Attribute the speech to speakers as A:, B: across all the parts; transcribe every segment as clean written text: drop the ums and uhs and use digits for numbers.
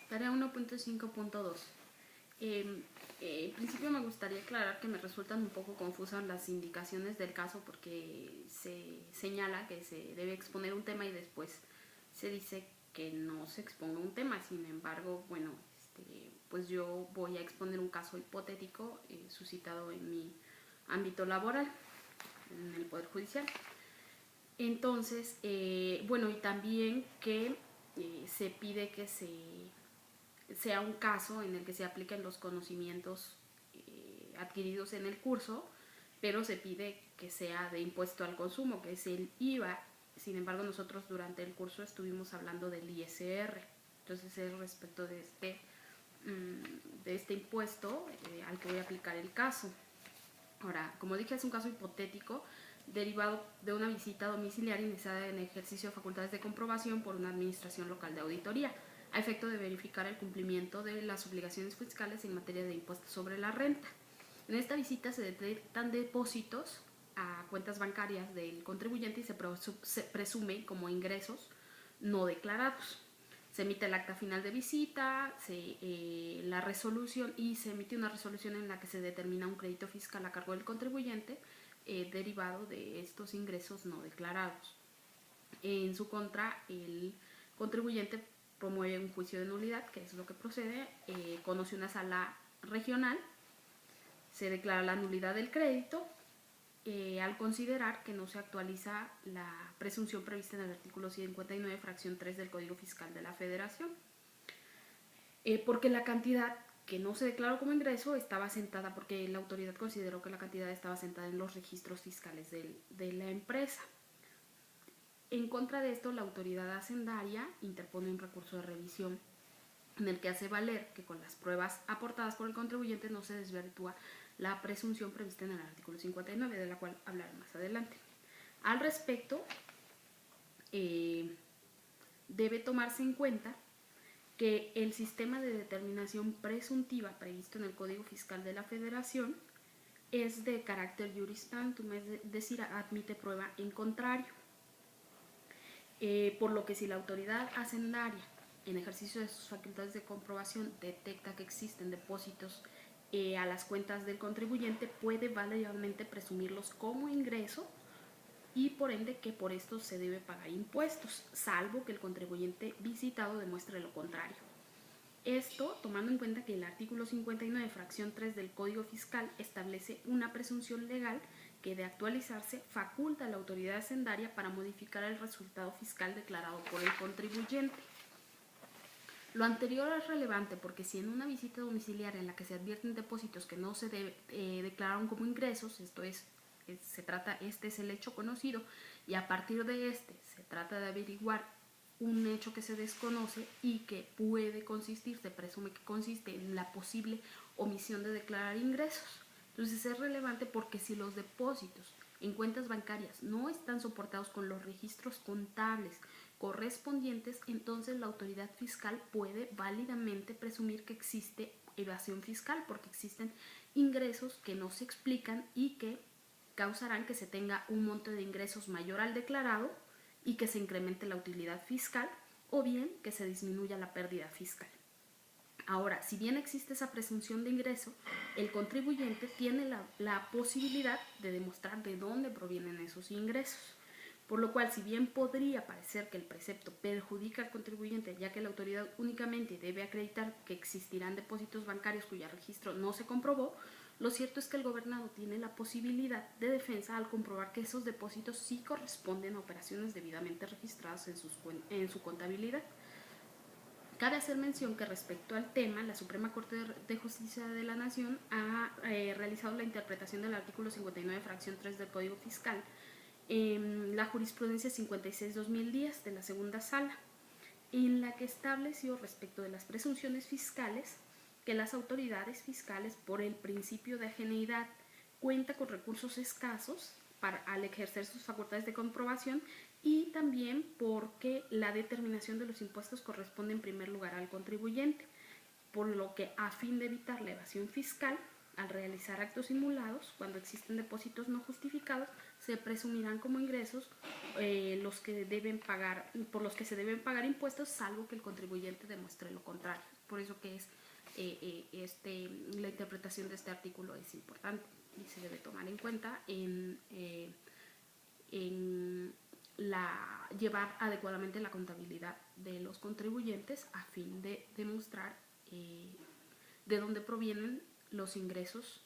A: Tarea 1.5.2. En principio me gustaría aclarar que me resultan un poco confusas las indicaciones del caso porque se señala que se debe exponer un tema y después se dice que no se exponga un tema. Sin embargo, bueno, pues yo voy a exponer un caso hipotético suscitado en mi ámbito laboral, en el Poder Judicial. Entonces, bueno, y también que se pide que sea un caso en el que se apliquen los conocimientos adquiridos en el curso, pero se pide que sea de impuesto al consumo, que es el IVA. Sin embargo, nosotros durante el curso estuvimos hablando del ISR. Entonces es respecto de este impuesto al que voy a aplicar el caso. Ahora, como dije, es un caso hipotético derivado de una visita domiciliaria iniciada en ejercicio de facultades de comprobación por una administración local de auditoría, a efecto de verificar el cumplimiento de las obligaciones fiscales en materia de impuestos sobre la renta. En esta visita se detectan depósitos a cuentas bancarias del contribuyente y se presume como ingresos no declarados. Se emite el acta final de visita, la resolución, y se emite una resolución en la que se determina un crédito fiscal a cargo del contribuyente derivado de estos ingresos no declarados. En su contra, el contribuyente promueve un juicio de nulidad, que es lo que procede, conoce una sala regional, se declara la nulidad del crédito al considerar que no se actualiza la presunción prevista en el artículo 59, fracción 3 del Código Fiscal de la Federación, porque la cantidad que no se declaró como ingreso estaba asentada, porque la autoridad consideró que la cantidad estaba asentada en los registros fiscales de la empresa. En contra de esto, la autoridad hacendaria interpone un recurso de revisión en el que hace valer que con las pruebas aportadas por el contribuyente no se desvirtúa la presunción prevista en el artículo 59, de la cual hablaré más adelante. Al respecto, debe tomarse en cuenta que el sistema de determinación presuntiva previsto en el Código Fiscal de la Federación es de carácter juris tantum, es decir, admite prueba en contrario. Por lo que si la autoridad hacendaria, en ejercicio de sus facultades de comprobación, detecta que existen depósitos a las cuentas del contribuyente, puede válidamente presumirlos como ingreso y por ende que por esto se debe pagar impuestos, salvo que el contribuyente visitado demuestre lo contrario. Esto tomando en cuenta que el artículo 59, fracción 3 del Código Fiscal establece una presunción legal que, de actualizarse, faculta a la autoridad hacendaria para modificar el resultado fiscal declarado por el contribuyente. Lo anterior es relevante porque si en una visita domiciliaria en la que se advierten depósitos que no se declararon como ingresos, este es el hecho conocido, y a partir de este se trata de averiguar un hecho que se desconoce y que puede consistir, se presume que consiste en la posible omisión de declarar ingresos. Entonces es relevante porque si los depósitos en cuentas bancarias no están soportados con los registros contables correspondientes, entonces la autoridad fiscal puede válidamente presumir que existe evasión fiscal porque existen ingresos que no se explican y que causarán que se tenga un monto de ingresos mayor al declarado y que se incremente la utilidad fiscal o bien que se disminuya la pérdida fiscal. Ahora, si bien existe esa presunción de ingreso, el contribuyente tiene la posibilidad de demostrar de dónde provienen esos ingresos. Por lo cual, si bien podría parecer que el precepto perjudica al contribuyente, ya que la autoridad únicamente debe acreditar que existirán depósitos bancarios cuyo registro no se comprobó, lo cierto es que el gobernado tiene la posibilidad de defensa al comprobar que esos depósitos sí corresponden a operaciones debidamente registradas en su contabilidad. Cabe hacer mención que respecto al tema, la Suprema Corte de Justicia de la Nación ha realizado la interpretación del artículo 59, fracción 3 del Código Fiscal, la jurisprudencia 56-2010 de la segunda sala, en la que estableció respecto de las presunciones fiscales que las autoridades fiscales, por el principio de ajeneidad, cuentan con recursos escasos al ejercer sus facultades de comprobación y también porque la determinación de los impuestos corresponde en primer lugar al contribuyente, por lo que a fin de evitar la evasión fiscal al realizar actos simulados, cuando existen depósitos no justificados, se presumirán como ingresos los que deben pagar, por los que se deben pagar impuestos, salvo que el contribuyente demuestre lo contrario. Por eso que es la interpretación de este artículo es importante y se debe tomar en cuenta en llevar adecuadamente la contabilidad de los contribuyentes a fin de demostrar de dónde provienen los ingresos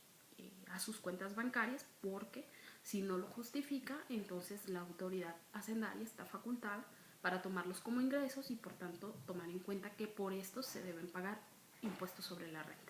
A: a sus cuentas bancarias, porque si no lo justifica, entonces la autoridad hacendaria está facultada para tomarlos como ingresos y por tanto tomar en cuenta que por estos se deben pagar impuestos sobre la renta.